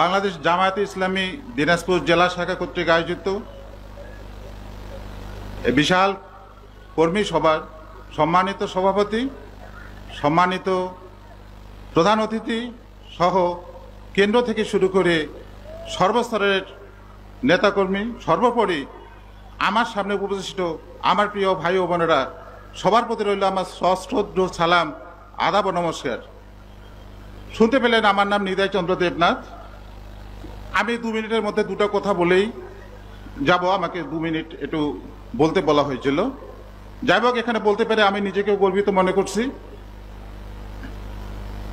বাংলাদেশ জামায়াতে ইসলামী দিনাজপুর জেলা শাখা কর্তৃক আয়োজিত বিশাল কর্মী সভার সম্মানিত সভাপতি, সম্মানিত প্রধান অতিথি সহ কেন্দ্র থেকে শুরু করে সর্বস্তরের নেতাকর্মী, সর্বোপরি আমার সামনে উপবিষ্ট আমার প্রিয় ভাই ও বোনেরা, সবার প্রতি রইল আমার সশ্রদ্ধ সালাম, আদাব ও নমস্কার। শুনতে পেলেন আমার নাম নিদাই চন্দ্র দেবনাথ। আমি 2 মিনিটের মধ্যে দুটো কথা বলেই যাব। আমাকে 2 মিনিট একটু বলতে বলা হয়েছিল। যাই হোক, এখানে বলতে পেরে আমি নিজেকে গর্বিত মনে করছি।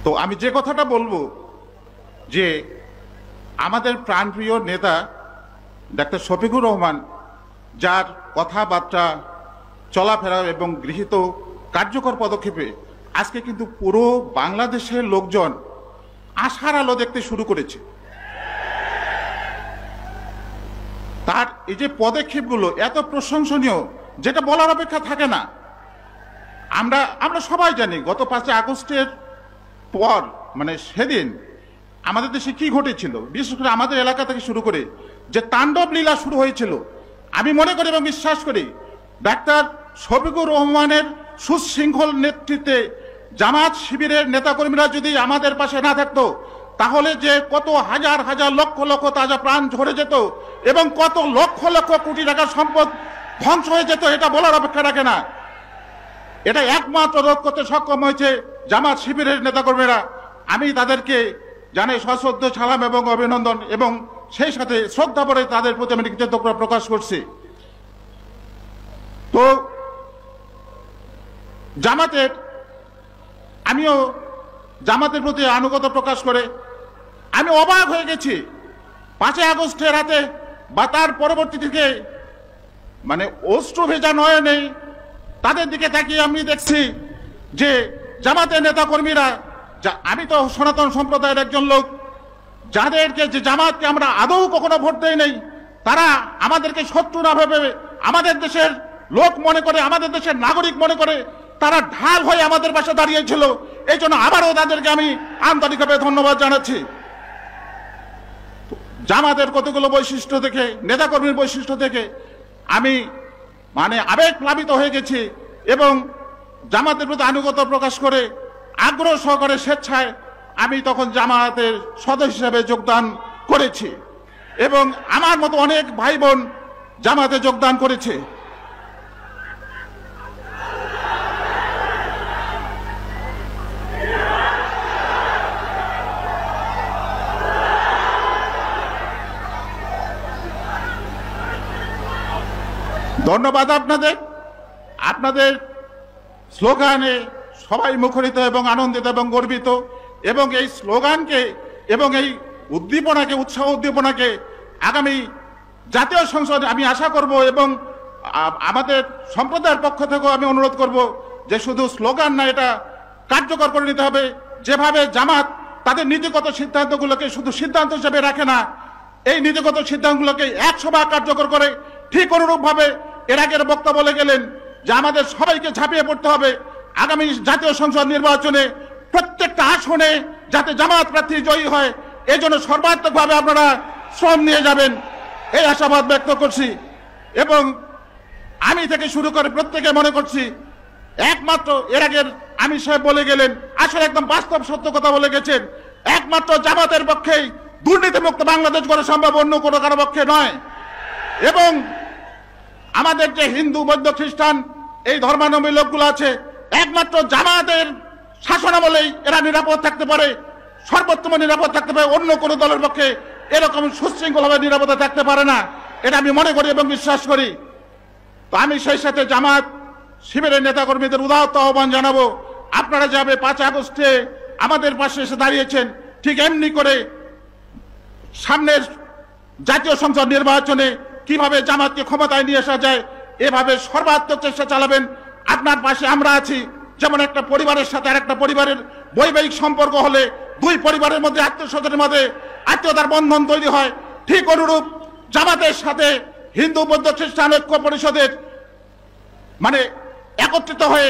তো আমি যে কথাটা বলবো, যে আমাদের প্রাণপ্রিয় নেতা ডাক্তার শফিকুর রহমান, যার কথাবার্তা, চলাফেরা এবং গৃহীত কার্যকর পদক্ষেপে আজকে কিন্তু পুরো বাংলাদেশের লোকজন আশার আলো দেখতে শুরু করেছে। তার এই যে পদক্ষেপগুলো এত প্রশংসনীয়, যেটা বলার অপেক্ষা থাকে না। আমরা সবাই জানি গত 5 আগস্টের পর, মানে সেদিন আমাদের দেশে কি ঘটেছিল, বিশেষ করে আমাদের এলাকা থেকে শুরু করে যে তাণ্ডব লীলা শুরু হয়েছিল। আমি মনে করি এবং বিশ্বাস করি, ডাক্তার শফিকুর রহমানের সুশৃঙ্খল নেতৃত্বে জামাত শিবিরের নেতাকর্মীরা যদি আমাদের পাশে না থাকতো, তাহলে যে কত হাজার হাজার লক্ষ লক্ষ তাজা প্রাণ ঝরে যেত এবং কত লক্ষ লক্ষ কোটি টাকার সম্পদ ধ্বংস হয়ে যেত, এটা বলার অপেক্ষা রাখে না। এটা একমাত্র রোধ করতে সক্ষম হয়েছে জামাত শিবিরের নেতাকর্মীরা। আমি তাদেরকে জানাই সশ্রদ্ধ সালাম এবং অভিনন্দন, এবং সেই সাথে শ্রদ্ধা ভরে তাদের প্রতি আমি কৃতজ্ঞতা প্রকাশ করছি। তো আমিও জামাতের প্রতি আনুগত্য প্রকাশ করে আমি অবাক হয়ে গেছি। 5 আগস্টের রাতে বা তার পরবর্তী থেকে, মানে অশ্রু ভেজা নয়নে তাদের দিকে তাকিয়ে আমি দেখছি যে জামাতের নেতাকর্মীরা, আমি তো সনাতন সম্প্রদায়ের একজন লোক, যাদেরকে, যে জামাতকে আমরা আদৌ কখনো ভোট দেই নাই, তারা আমাদেরকে শত্রু না ভেবে আমাদের দেশের লোক মনে করে, আমাদের দেশের নাগরিক মনে করে তারা ঢাল হয়ে আমাদের পাশে দাঁড়িয়েছিল। এই জন্য আবারও তাদেরকে আমি আন্তরিকভাবে ধন্যবাদ জানাচ্ছি। জামাতের কতগুলো বৈশিষ্ট্য দেখে, নেতাকর্মীর বৈশিষ্ট্য দেখে আমি আবেগ প্লাবিত হয়ে গেছি, এবং জামাতের প্রতি আনুগত্য প্রকাশ করে আগ্রহ সহকারে স্বেচ্ছায় আমি তখন জামাতের সদস্য হিসেবে যোগদান করেছি, এবং আমার মতো অনেক ভাই বোন জামাতে যোগদান করেছে। ধন্যবাদ আপনাদের স্লোগানে সবাই মুখরিত এবং আনন্দিত এবং গর্বিত, এবং এই স্লোগানকে এবং এই উদ্দীপনাকে, উৎসাহ উদ্দীপনাকে আগামী জাতীয় সংসদে আমি আশা করব, এবং আমাদের সম্প্রদায়ের পক্ষ থেকেও আমি অনুরোধ করব যে শুধু স্লোগান না, এটা কার্যকর করে নিতে হবে। যেভাবে জামাত তাদের নীতিগত সিদ্ধান্তগুলোকে শুধু সিদ্ধান্ত হিসেবে রাখে না, এই নীতিগত সিদ্ধান্তগুলোকে 100 ভাগ কার্যকর করে, ঠিক অনুরূপভাবে এর আগের বক্তা বলে গেলেন যে আমাদের সবাইকে ঝাঁপিয়ে পড়তে হবে আগামী জাতীয় সংসদ নির্বাচনে প্রত্যেকটা আসনে যাতে জামাত প্রার্থী জয়ী হয়, এই জন্য সর্বাত্মকভাবে আপনারা শ্রম নিয়ে যাবেন, এই আশাবাদ ব্যক্ত করছি। এবং আমি থেকে শুরু করে প্রত্যেকে মনে করছি, একমাত্র এর আগের আমির সাহেব বলে গেলেন, আসলে একদম বাস্তব সত্য কথা বলে গেছেন, একমাত্র জামাতের পক্ষেই দুর্নীতিমুক্ত বাংলাদেশ গড়া সম্ভব, অন্য কোনো কারো পক্ষে নয়। এবং আমাদের যে হিন্দু, বৌদ্ধ, খ্রিস্টান এই ধর্মাবলম্বী লোকগুলো আছে, একমাত্র জামাতের শাসনামলেই এরা নিরাপদ থাকতে পারে, সর্বোত্তম নিরাপদ থাকতে পারে, অন্য কোনো দলের পক্ষে এরকম সুশৃঙ্খলভাবে নিরাপদে থাকতে পারে না, এটা আমি মনে করি এবং বিশ্বাস করি। তো আমি সেই সাথে জামাত শিবিরের নেতাকর্মীদের উদাত্ত আহ্বান জানাবো, আপনারা যাবে 5 আগস্টে আমাদের পাশে এসে দাঁড়িয়েছেন, ঠিক এমনি করে সামনের জাতীয় সংসদ নির্বাচনে কিভাবে জামাতকে ক্ষমতায় নিয়ে আসা যায়, এভাবে সর্বাত্মক চেষ্টা চালাবেন। আপনার পাশে আমরা আছি। যেমন একটা পরিবারের সাথে আর একটা পরিবারের বৈবাহিক সম্পর্ক হলে 2 পরিবারের মধ্যে, আত্মীয়-স্বজনের মধ্যে আত্মীয়তার বন্ধন তৈরি হয়, ঠিক অনুরূপ জামাতের সাথে হিন্দু, বৌদ্ধ, খ্রিস্টান ঐক্য পরিষদের একত্রিত হয়ে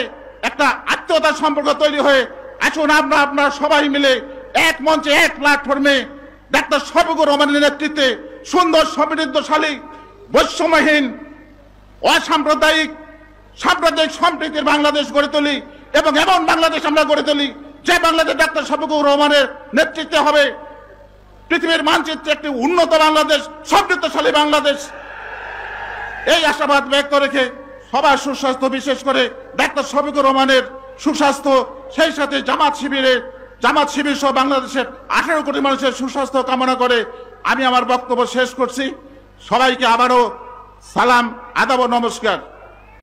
একটা আত্মীয়তার সম্পর্ক তৈরি হয়ে, আসুন আপনারা সবাই মিলে এক মঞ্চে, এক প্ল্যাটফর্মে ডাক্তার শফিকুর রহমানের নেতৃত্বে সুন্দর সমৃদ্ধশালী বৈষম্যহীন অসাম্প্রদায়িক সাম্প্রদায়িক সম্প্রীতির বাংলাদেশ গড়ে তুলি এবং এমন বাংলাদেশ আমরা গড়ে তুলি যে বাংলাদেশ ডাক্তার শফিকুর রহমানের নেতৃত্বে হবে পৃথিবীর মানচিত্রে একটি উন্নত বাংলাদেশ, সমৃদ্ধশালী বাংলাদেশ। এই আশাবাদ ব্যক্ত রেখে সবার সুস্বাস্থ্য, বিশেষ করে ডাক্তার শফিকুর রহমানের সুস্বাস্থ্য, সেই সাথে জামাত শিবির সহ বাংলাদেশের 18 কোটি মানুষের সুস্বাস্থ্য কামনা করে আমি আমার বক্তব্য শেষ করছি। সবাইকে আবারও সালাম, আদাব, নমস্কার।